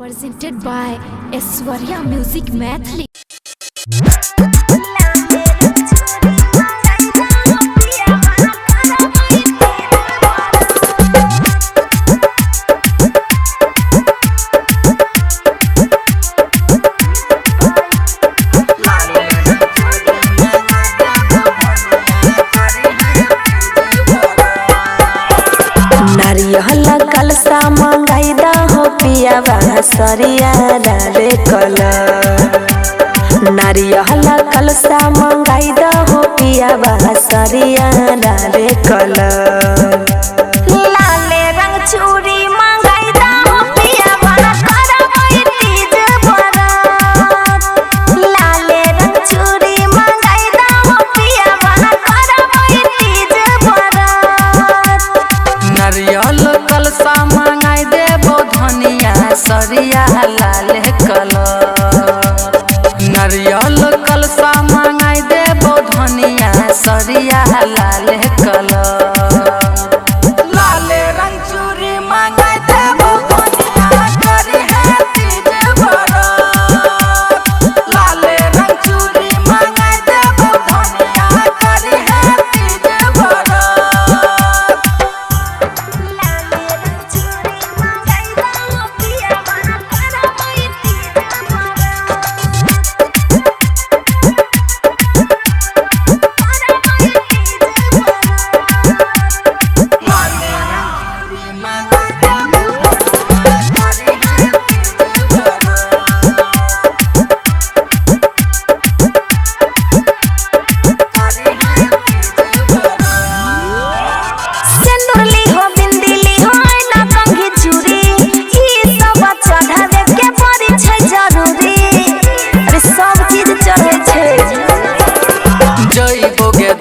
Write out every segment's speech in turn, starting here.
Presented by Aishwarya Music Mathli. नारियल कलसा मंगाई दा हो पिया सरिया रे कलर। नारियल कलसा मंगाई दा हो पिया सरिया रे कलर। लाले रंग चूड़ी मंगाई दा हो पिया करवई तीज बरत। लाले रंग चूड़ी मंगाई दा हो पिया करवई तीज बरत। नारियल कलसा मंगाई देबो धनिया सरिया लाल कलर। नारियल कलसा मंगाई देबो धनिया सरिया लाल कलर। लाले रंग चूड़ी मंगाई देबो धनिया करी है तीज बरत। लाले रंग चूड़ी मंगाई देबो धनिया करी है तीज बरत।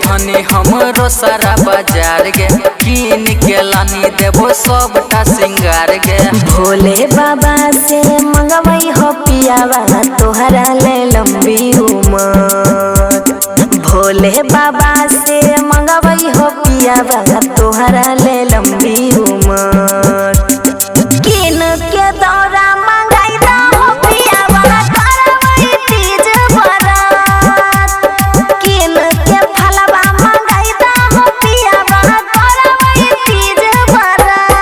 धनी हमरो सारा बाजार गे कीन के लानी देबो सबटा सिंगार गे। भोले बाबा से मंगवाई हो पियावा तोहरा ले लंबी उमर। भोले बाबा से मंगवाई हो पियावा तोहरा ले लंबी उमर। कीन के दौरा मंगाई दा हो पियावा करवई तीज बरत। कीन के फलवा मंगाई दा हो पियावा करवई तीज बरत।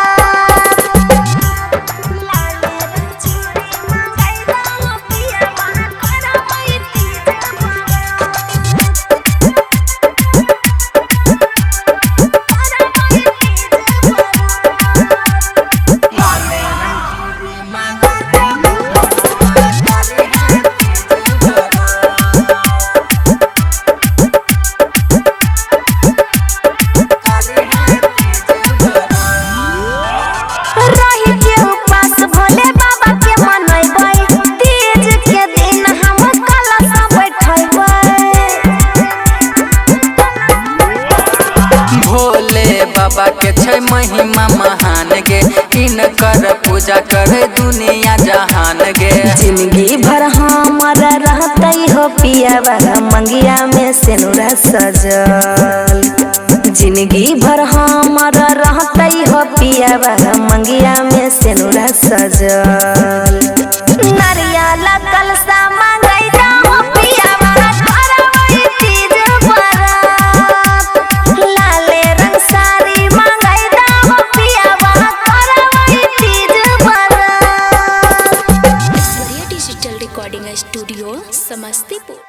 लाले रंग चूड़ी मंगाई दा हो पियावा करवई तीज बाबा के छै महिमा महान गे इनकर पूजा करे दुनिया जहान गे। जिंदगी भर हमर रहतई हो पियावा मंगिया में सेनुरा सजल। जिंदगी भर हमर रहतई हो पियावा मंगिया में सेनुरा सजल। नारियल कलसा मंगाई दा हो पियावा करवई तीज बरत। लाले रंग साड़ी मंगाई दा हो पियावा करवई तीज बरत। Aishwarya Digital Recording Studio, Samastipur.